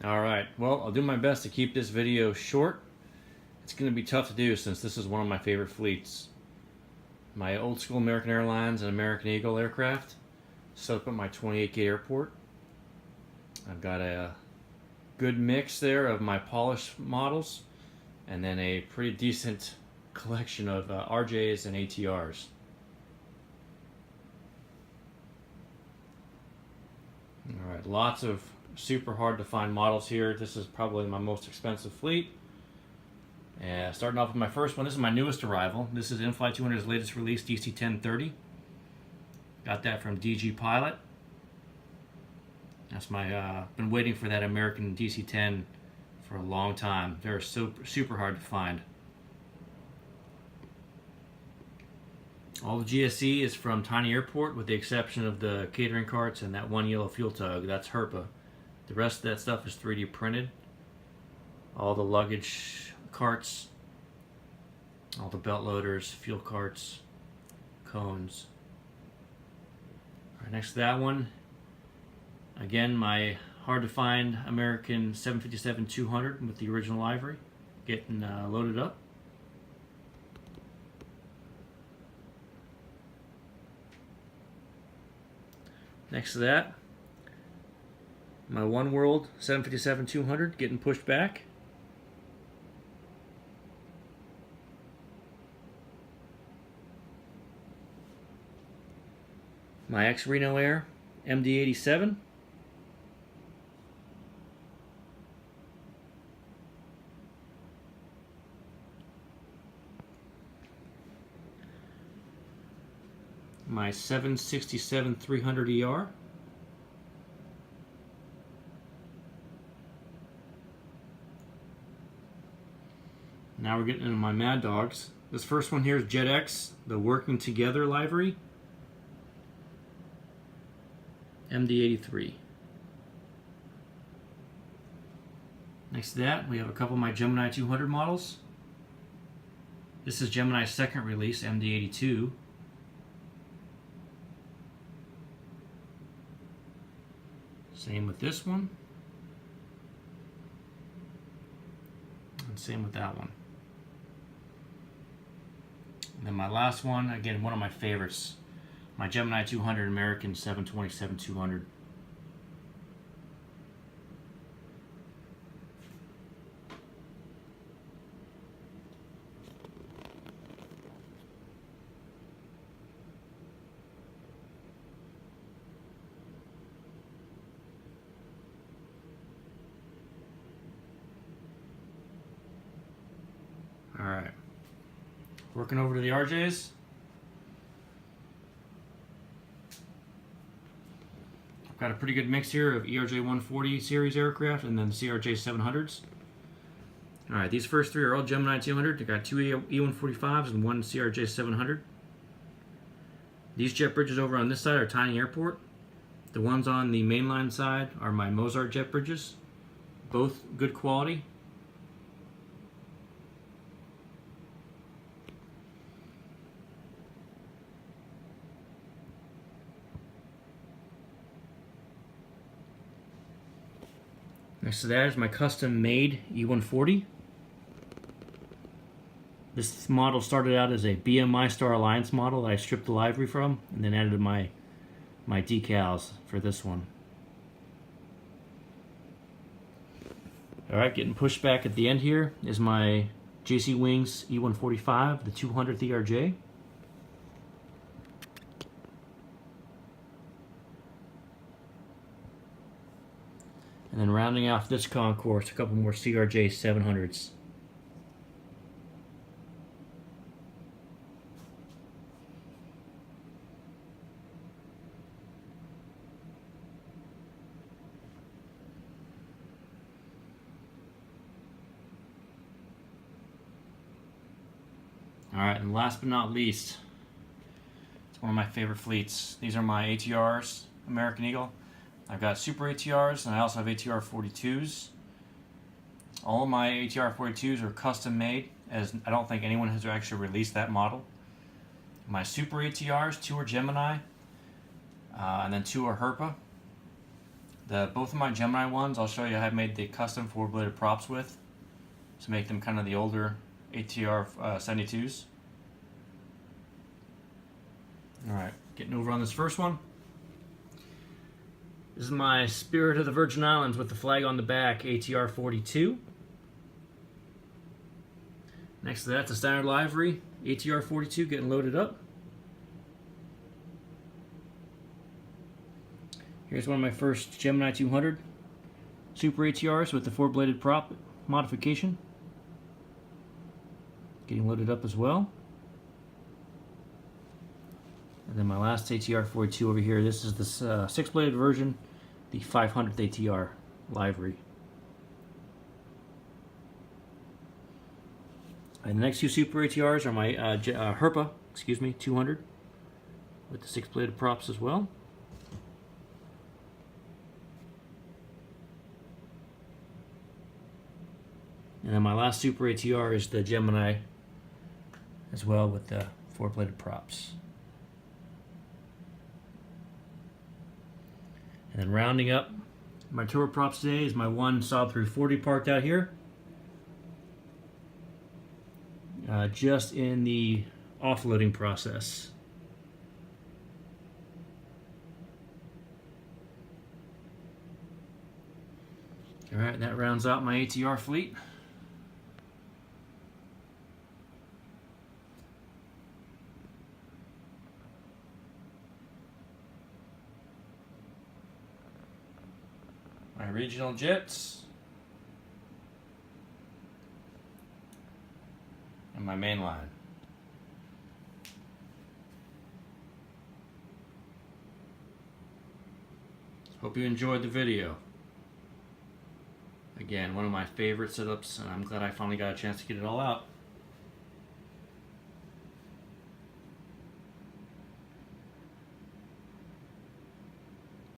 Alright, well, I'll do my best to keep this video short. It's going to be tough to do since this is one of my favorite fleets. My old school American Airlines and American Eagle aircraft set up at my 28-gate airport. I've got a good mix there of my polished models and then a pretty decent collection of RJs and ATRs. Alright, lots of super hard to find models here. This is probably my most expensive fleet. Starting off with my first one, this is my newest arrival. This is In-Flight 200's latest release, DC-1030. Got that from DG Pilot. That's my, been waiting for that American DC-10 for a long time. They're super hard to find. All the GSE is from Tiny Airport with the exception of the catering carts and that one yellow fuel tug. That's Herpa. The rest of that stuff is 3D printed. All the luggage carts, all the belt loaders, fuel carts, cones. All right, next to that one, again, my hard to find American 757-200 with the original livery, getting loaded up. Next to that, my One World 757-200 getting pushed back. My ex-Reno Air MD-87. My 767-300ER. Now we're getting into my Mad Dogs. This first one here is JetX, the Working Together livery. MD-83. Next to that, we have a couple of my Gemini 200 models. This is Gemini's second release, MD-82. Same with this one. And same with that one. And then my last one, again, one of my favorites. My Gemini 200 American 727-200. All right, working over to the RJs. I've got a pretty good mix here of ERJ 140 series aircraft and then CRJ 700s. All right, these first three are all Gemini 200. I got two E145s and one CRJ 700. These jet bridges over on this side are Tiny Airport. The ones on the mainline side are my Mozart jet bridges. Both good quality. Next to that is my custom-made E140. This model started out as a BMI Star Alliance model that I stripped the livery from and then added my decals for this one. Alright, getting pushed back at the end here is my JC Wings E145, the 200th ERJ. And then rounding off this concourse, a couple more CRJ 700s. Alright, and last but not least, it's one of my favorite fleets. These are my ATRs, American Eagle. I've got Super ATRs and I also have ATR 42s. All of my ATR 42s are custom made, as I don't think anyone has actually released that model. My Super ATRs, two are Gemini, and then two are Herpa. Both of my Gemini ones, I'll show you how I made the custom four-bladed props with to make them kind of the older ATR 72s. Alright, getting over on this first one. This is my Spirit of the Virgin Islands with the flag on the back, ATR 42. Next to that, the standard livery, ATR 42 getting loaded up. Here's one of my first Gemini 200 Super ATRs with the four-bladed prop modification. Getting loaded up as well. And then my last ATR 42 over here, this is the six-bladed version, the 500th ATR livery. And the next two Super ATRs are my Herpa, 200 with the six-bladed props as well. And then my last Super ATR is the Gemini as well with the four-bladed props. And then rounding up my tour props today is my one Saab 340 parked out here. Just in the offloading process. Alright, that rounds out my ATR fleet. My regional jets. And my main line. Hope you enjoyed the video. Again, one of my favorite setups, and I'm glad I finally got a chance to get it all out.